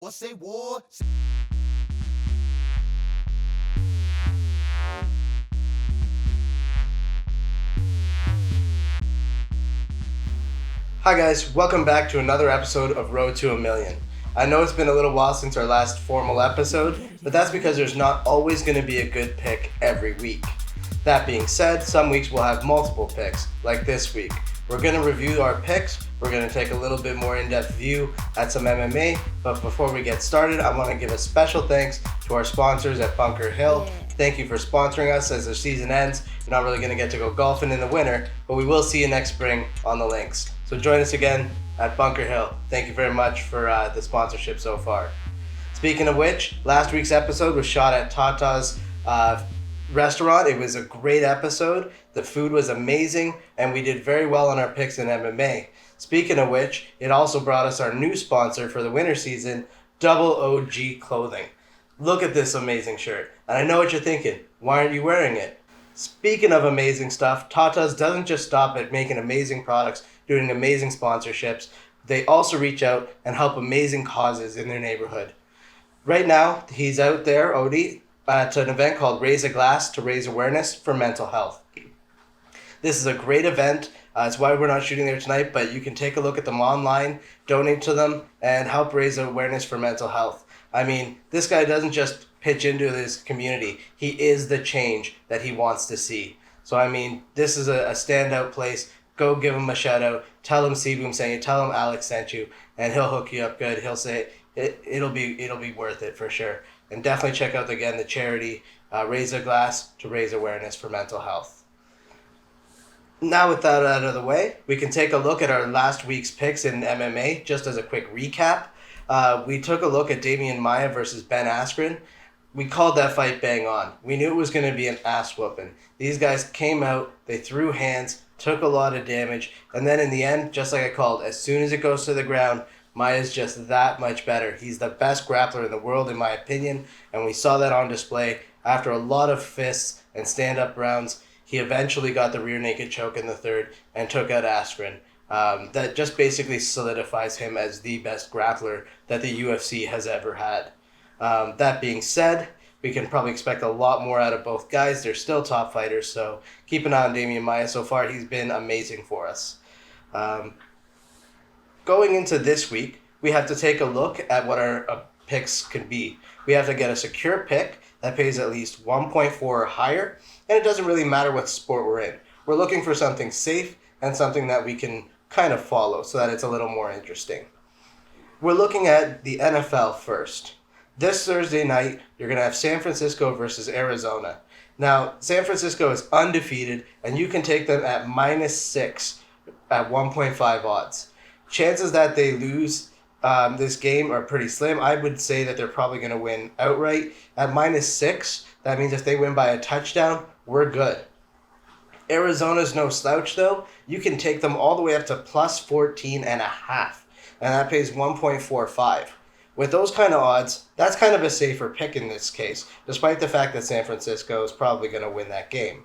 Or say war. Hi guys, welcome back to another episode of Road to a Million. I know it's been a little while since our last formal episode, but that's because there's not always going to be a good pick every week. That being said, some weeks we'll have multiple picks, like this week. We're going to review our picks, we're going to take a little bit more in-depth view at some MMA, but before we get started, I want to give a special thanks to our sponsors at Bunker Hill. Thank you for sponsoring us as the season ends. You're not really going to get to go golfing in the winter, but we will see you next spring on the links. So join us again at Bunker Hill. Thank you very much for the sponsorship so far. Speaking of which, last week's episode was shot at Tata's restaurant. It was a great episode. The food was amazing, and we did very well on our picks in MMA. Speaking of which, it also brought us our new sponsor for the winter season, Double OG Clothing. Look at this amazing shirt. And I know what you're thinking. Why aren't you wearing it? Speaking of amazing stuff, Tata's doesn't just stop at making amazing products, doing amazing sponsorships. They also reach out and help amazing causes in their neighborhood. Right now, he's out there, Odie, at an event called Raise a Glass to raise awareness for mental health. This is a great event. It's why we're not shooting there tonight, but you can take a look at them online, donate to them, and help raise awareness for mental health. I mean, this guy doesn't just pitch into this community. He is the change that he wants to see. So, I mean, this is a standout place. Go give him a shout out. Tell him CBoom sent you. Tell him Alex sent you, and he'll hook you up good. He'll say it'll be worth it for sure. And definitely check out again the charity Raise a Glass to raise awareness for mental health. Now with that out of the way, we can take a look at our last week's picks in MMA just as a quick recap. We took a look at Damian Maia versus Ben Askren. We called that fight bang on. We knew it was going to be an ass whooping. These guys came out, they threw hands, took a lot of damage, and then in the end, just like I called, as soon as it goes to the ground, Maia's just that much better. He's the best grappler in the world, in my opinion, and we saw that on display. After a lot of fists and stand-up rounds, he eventually got the rear naked choke in the third and took out Askren. That just basically solidifies him as the best grappler that the UFC has ever had. That being said, we can probably expect a lot more out of both guys. They're still top fighters, so keep an eye on Damian Maia. So far, he's been amazing for us. Going into this week, we have to take a look at what our picks could be. We have to get a secure pick that pays at least 1.4 or higher, and it doesn't really matter what sport we're in. We're looking for something safe and something that we can kind of follow so that it's a little more interesting. We're looking at the NFL first. This Thursday night, you're going to have San Francisco versus Arizona. Now, San Francisco is undefeated, and you can take them at -6 at 1.5 odds. Chances that they lose this game are pretty slim. I would say that they're probably going to win outright. At -6, that means if they win by a touchdown, we're good. Arizona's no slouch, though. You can take them all the way up to +14.5, and that pays 1.45. With those kind of odds, that's kind of a safer pick in this case, despite the fact that San Francisco is probably going to win that game.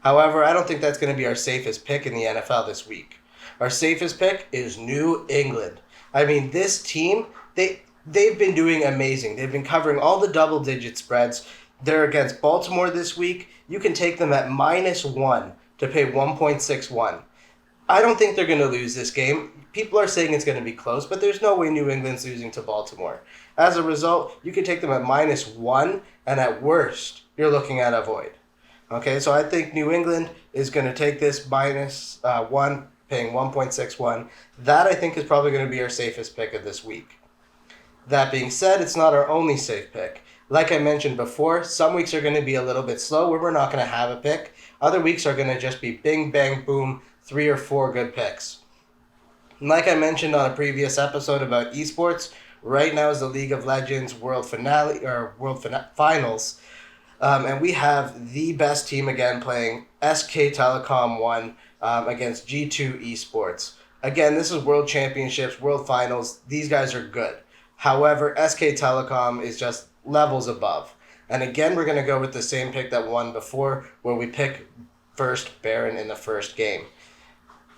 However, I don't think that's going to be our safest pick in the NFL this week. Our safest pick is New England. I mean, this team, they've been doing amazing. They've been covering all the double-digit spreads. They're against Baltimore this week. You can take them at -1 to pay 1.61. I don't think they're going to lose this game. People are saying it's going to be close, but there's no way New England's losing to Baltimore. As a result, you can take them at -1, and at worst, you're looking at a void. Okay, so I think New England is going to take this -1, paying 1.61. That, I think, is probably going to be our safest pick of this week. That being said, it's not our only safe pick. Like I mentioned before, some weeks are going to be a little bit slow where we're not going to have a pick. Other weeks are going to just be bing, bang, boom, 3 or 4 good picks. Like I mentioned on a previous episode about esports, right now is the League of Legends World Finals. And we have the best team again playing SK Telecom 1 against G2 Esports. Again, this is World Championships, World Finals. These guys are good. However, SK Telecom is just levels above. And again, we're going to go with the same pick that won before, where we pick first Baron in the first game.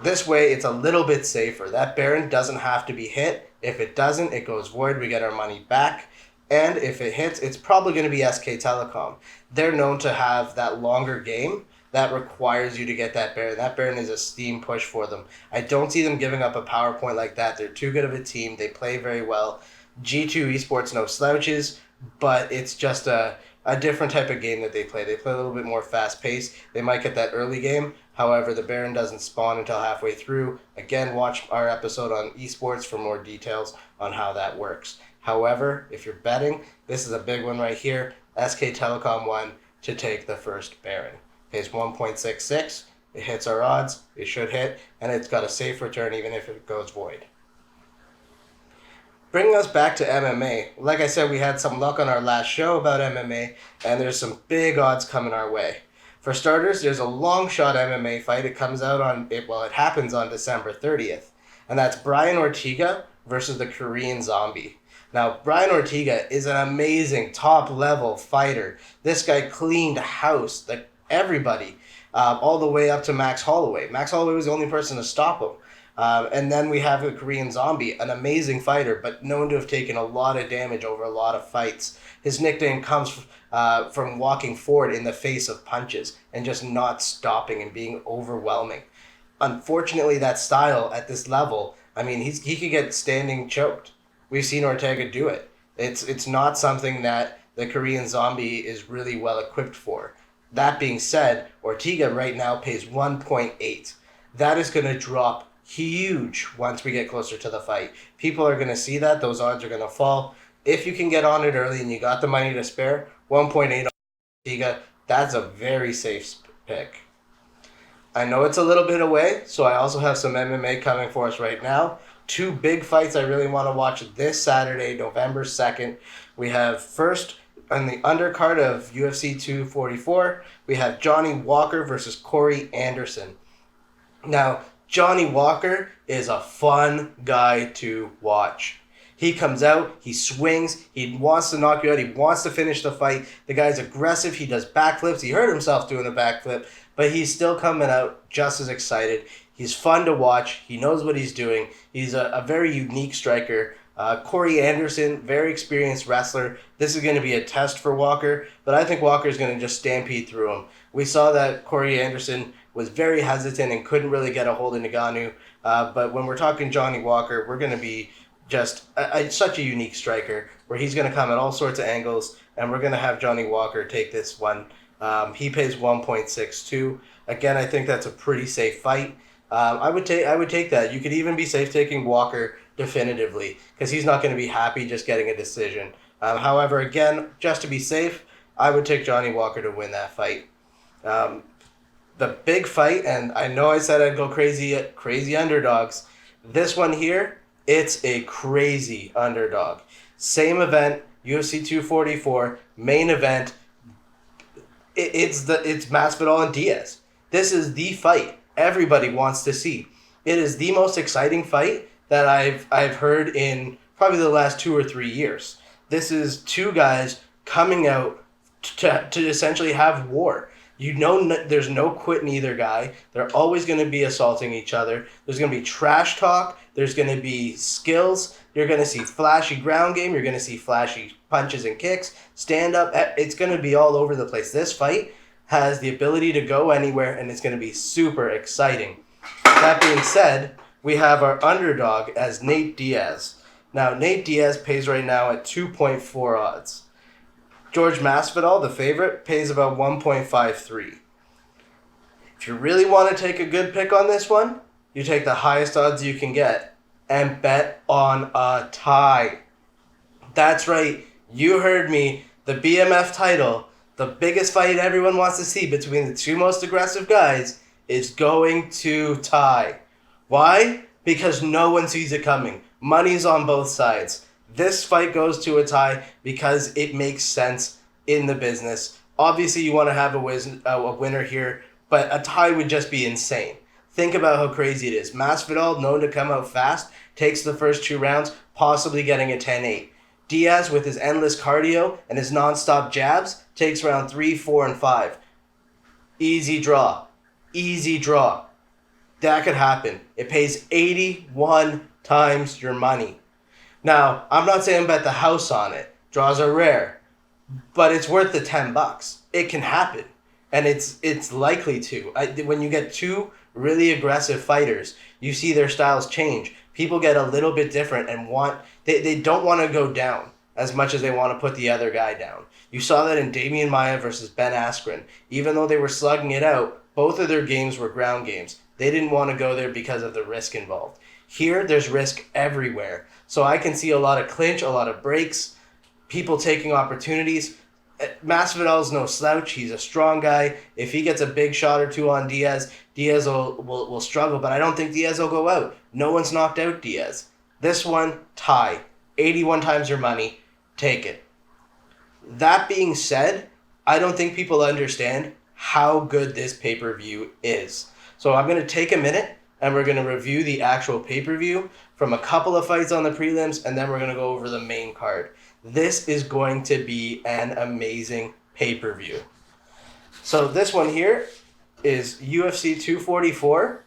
This way, it's a little bit safer. That Baron doesn't have to be hit. If it doesn't, it goes void. We get our money back. And if it hits, it's probably going to be SK Telecom. They're known to have that longer game that requires you to get that Baron. That Baron is a steam push for them. I don't see them giving up a PowerPoint like that. They're too good of a team. They play very well. G2 Esports no slouches, but it's just a different type of game that they play. They play a little bit more fast-paced. They might get that early game. However, the Baron doesn't spawn until halfway through. Again, watch our episode on esports for more details on how that works. However, if you're betting, this is a big one right here. SK Telecom won to take the first Baron. Pays 1.66. It hits our odds. It should hit. And it's got a safe return even if it goes void. Bringing us back to MMA, like I said, we had some luck on our last show about MMA, and there's some big odds coming our way. For starters, there's a long shot MMA fight. It happens on December 30th, and that's Brian Ortega versus the Korean Zombie. Now, Brian Ortega is an amazing top-level fighter. This guy cleaned house, like everybody, all the way up to Max Holloway. Max Holloway was the only person to stop him. And then we have the Korean Zombie, an amazing fighter, but known to have taken a lot of damage over a lot of fights. His nickname comes from walking forward in the face of punches and just not stopping and being overwhelming. Unfortunately, that style at this level, I mean, he could get standing choked. We've seen Ortega do it. It's not something that the Korean Zombie is really well equipped for. That being said, Ortega right now pays 1.8. That is going to drop huge once we get closer to the fight. People are going to see that. Those odds are going to fall. If you can get on it early and you got the money to spare, 1.8 on Ortega, that's a very safe pick. I know it's a little bit away, so I also have some MMA coming for us right now. Two big fights I really want to watch this Saturday, November 2nd. We have first on the undercard of UFC 244, we have Johnny Walker versus Corey Anderson. Now, Johnny Walker is a fun guy to watch. He comes out, he swings, he wants to knock you out, he wants to finish the fight. The guy's aggressive, he does backflips, he hurt himself doing a backflip, but he's still coming out just as excited. He's fun to watch, he knows what he's doing, he's a very unique striker. Corey Anderson, very experienced wrestler. This is going to be a test for Walker, but I think Walker's going to just stampede through him. We saw that Corey Anderson was very hesitant and couldn't really get a hold of Ngannou. But when we're talking Johnny Walker, we're going to be just such a unique striker where he's going to come at all sorts of angles, and we're going to have Johnny Walker take this one. He pays 1.62. Again, I think that's a pretty safe fight. I would take that. You could even be safe taking Walker definitively because he's not going to be happy just getting a decision. However, again, just to be safe, I would take Johnny Walker to win that fight. The big fight, and I know I said I'd go crazy underdogs. This one here, it's a crazy underdog. Same event, UFC 244, main event. It's Masvidal and Diaz. This is the fight everybody wants to see. It is the most exciting fight that I've heard in probably the last 2 or 3 years. This is two guys coming out to essentially have war. You know, there's no quitting either guy. They're always going to be assaulting each other. There's going to be trash talk. There's going to be skills. You're going to see flashy ground game. You're going to see flashy punches and kicks. Stand up. It's going to be all over the place. This fight has the ability to go anywhere, and it's going to be super exciting. That being said, we have our underdog as Nate Diaz. Now, Nate Diaz pays right now at 2.4 odds. George Masvidal, the favorite, pays about 1.53. If you really want to take a good pick on this one, you take the highest odds you can get and bet on a tie. That's right, you heard me. The BMF title, the biggest fight everyone wants to see between the two most aggressive guys, is going to tie. Why? Because no one sees it coming. Money's on both sides. This fight goes to a tie because it makes sense in the business. Obviously, you want to have a winner here, but a tie would just be insane. Think about how crazy it is. Masvidal, known to come out fast, takes the first 2 rounds, possibly getting a 10-8. Diaz, with his endless cardio and his non-stop jabs, takes round 3, 4, and 5. Easy draw. Easy draw. That could happen. It pays 81 times your money. Now, I'm not saying bet the house on it. Draws are rare. But it's worth the $10. It can happen. And it's likely to. When you get two really aggressive fighters, you see their styles change. People get a little bit different and they don't want to go down as much as they want to put the other guy down. You saw that in Damian Maia versus Ben Askren. Even though they were slugging it out, both of their games were ground games. They didn't want to go there because of the risk involved. Here, there's risk everywhere. So I can see a lot of clinch, a lot of breaks, people taking opportunities. Masvidal's no slouch. He's a strong guy. If he gets a big shot or two on Diaz, Diaz will struggle, but I don't think Diaz will go out. No one's knocked out Diaz. This one, tie. 81 times your money. Take it. That being said, I don't think people understand how good this pay-per-view is. So I'm going to take a minute and we're going to review the actual pay-per-view from a couple of fights on the prelims, and then we're going to go over the main card. This is going to be an amazing pay-per-view. So this one here is UFC 244.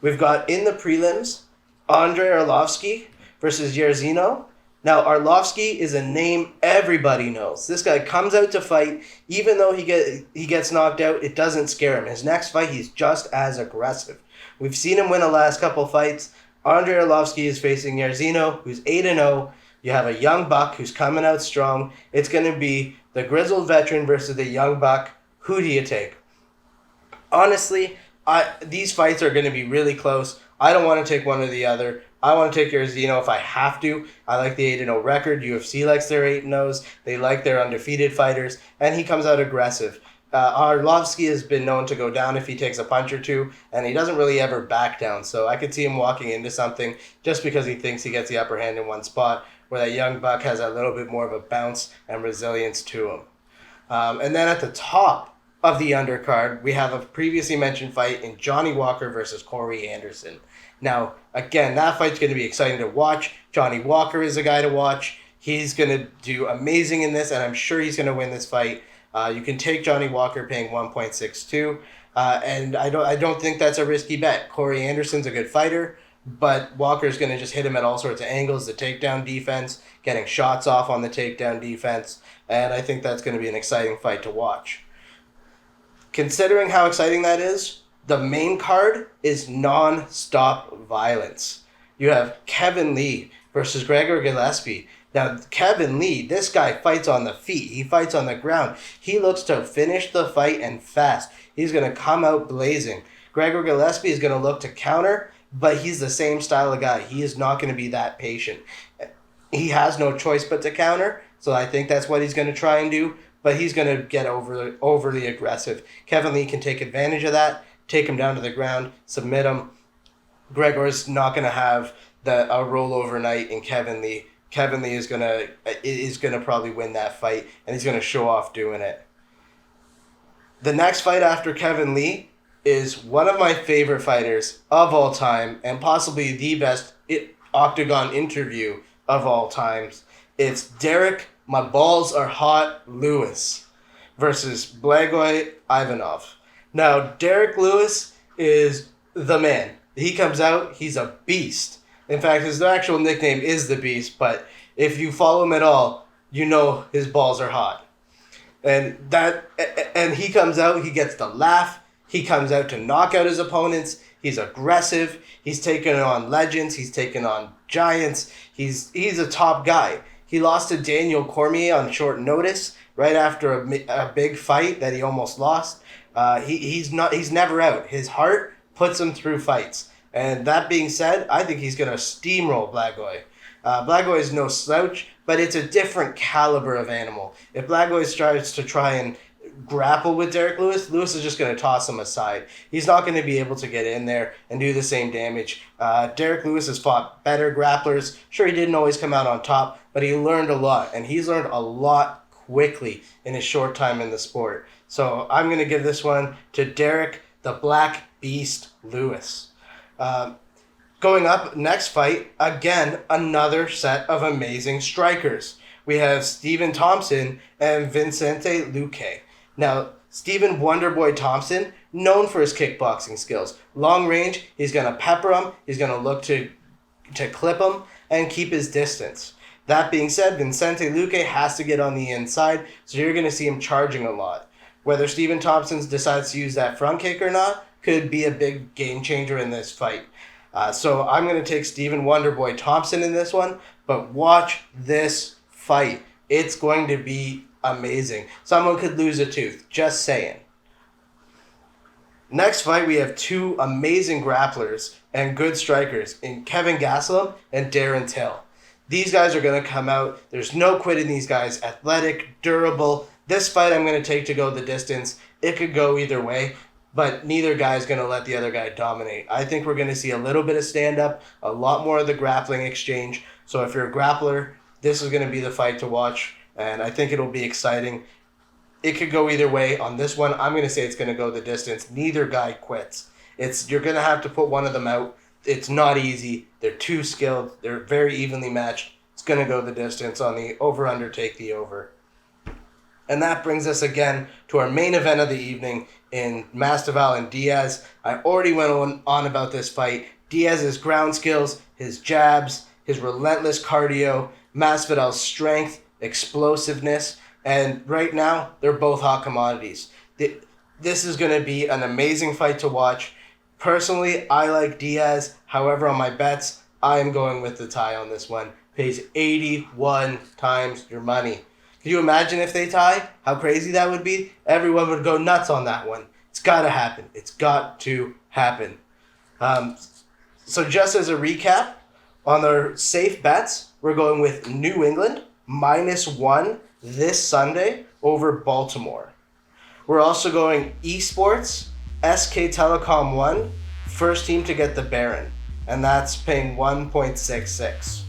We've got in the prelims, Andrei Arlovski versus Jairzinho. Now, Arlovski is a name everybody knows. This guy comes out to fight. Even though he gets knocked out, it doesn't scare him. His next fight, he's just as aggressive. We've seen him win the last couple fights. Andrei Arlovski is facing Jairzinho, who's 8-0. You have a young buck who's coming out strong. It's going to be the grizzled veteran versus the young buck. Who do you take? Honestly, these fights are going to be really close. I don't want to take one or the other. I want to take Jairzinho if I have to. I like the 8-0 record. UFC likes their 8-0s. They like their undefeated fighters. And he comes out aggressive. Arlovski has been known to go down if he takes a punch or two, and he doesn't really ever back down. So I could see him walking into something just because he thinks he gets the upper hand in one spot, where that young buck has a little bit more of a bounce and resilience to him. And then at the top of the undercard, we have a previously mentioned fight in Johnny Walker versus Corey Anderson. Now, again, that fight's going to be exciting to watch. Johnny Walker is a guy to watch. He's going to do amazing in this, and I'm sure he's going to win this fight. You can take Johnny Walker paying 1.62, and I don't think that's a risky bet. Corey Anderson's a good fighter, but Walker's going to just hit him at all sorts of angles, the takedown defense, getting shots off on the takedown defense, and I think that's going to be an exciting fight to watch. Considering how exciting that is, the main card is non-stop violence. You have Kevin Lee versus Gregor Gillespie. Now, Kevin Lee, this guy fights on the feet. He fights on the ground. He looks to finish the fight and fast. He's going to come out blazing. Gregor Gillespie is going to look to counter, but he's the same style of guy. He is not going to be that patient. He has no choice but to counter, so I think that's what he's going to try and do, but he's going to get overly aggressive. Kevin Lee can take advantage of that, take him down to the ground, submit him. Gregor's not going to have a rollover night in Kevin Lee. Kevin Lee is gonna probably win that fight, and he's gonna show off doing it. The next fight after Kevin Lee is one of my favorite fighters of all time, and possibly the best octagon interview of all times. It's Derek "My Balls Are Hot" Lewis versus Blagoy Ivanov. Now, Derek Lewis is the man. He comes out, he's a beast. In fact, his actual nickname is The Beast, but if you follow him at all, you know his balls are hot. And he comes out, he gets the laugh, he comes out to knock out his opponents, he's aggressive, he's taking on legends, he's taking on giants, he's a top guy. He lost to Daniel Cormier on short notice, right after a big fight that he almost lost. He's never out. His heart puts him through fights. And that being said, I think he's going to steamroll Blagoy. Blagoy is no slouch, but it's a different caliber of animal. If Blagoy starts to try and grapple with Derek Lewis, Lewis is just going to toss him aside. He's not going to be able to get in there and do the same damage. Derek Lewis has fought better grapplers. Sure, he didn't always come out on top, but he learned a lot, and he's learned a lot quickly in his short time in the sport. So I'm going to give this one to Derek the Black Beast Lewis. Going up, next fight, again, another set of amazing strikers. We have Stephen Thompson and Vicente Luque. Now, Stephen Wonderboy Thompson, known for his kickboxing skills. Long range, he's going to pepper him, he's going to look to clip him, and keep his distance. That being said, Vicente Luque has to get on the inside, so you're going to see him charging a lot. Whether Stephen Thompson decides to use that front kick or not could be a big game changer in this fight. So I'm going to take Stephen Wonderboy Thompson in this one, but watch this fight. It's going to be amazing. Someone could lose a tooth, just saying. Next fight, we have two amazing grapplers and good strikers in Kevin Gastelum and Darren Till. These guys are going to come out. There's no quitting these guys. Athletic, durable. This fight I'm going to take to go the distance. It could go either way, but neither guy is going to let the other guy dominate. I think we're going to see a little bit of stand-up, a lot more of the grappling exchange. So if you're a grappler, this is going to be the fight to watch, and I think it'll be exciting. It could go either way. On this one, I'm going to say it's going to go the distance. Neither guy quits. You're going to have to put one of them out. It's not easy. They're too skilled. They're very evenly matched. It's going to go the distance on the over-under, take the over. And that brings us again to our main event of the evening in Masvidal and Diaz. I already went on about this fight. Diaz's ground skills, his jabs, his relentless cardio, Masvidal's strength, explosiveness, and right now, they're both hot commodities. This is going to be an amazing fight to watch. Personally, I like Diaz. However, on my bets, I am going with the tie on this one. Pays 81 times your money. Can you imagine if they tie? How crazy that would be? Everyone would go nuts on that one. It's got to happen. It's got to happen. So just as a recap, on our safe bets, we're going with New England -1 this Sunday over Baltimore. We're also going ESports, SK Telecom 1, first team to get the Baron, and that's paying 1.66.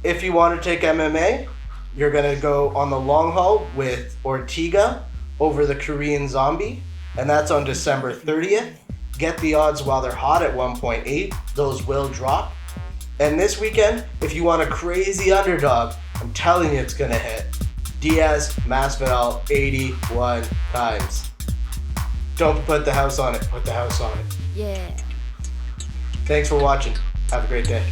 If you want to take MMA, you're going to go on the long haul with Ortega over the Korean Zombie, and that's on December 30th. Get the odds while they're hot at 1.8. Those will drop. And this weekend, if you want a crazy underdog, I'm telling you it's going to hit. Diaz, Masvidal, 81 times. Don't put the house on it. Put the house on it. Yeah. Thanks for watching. Have a great day.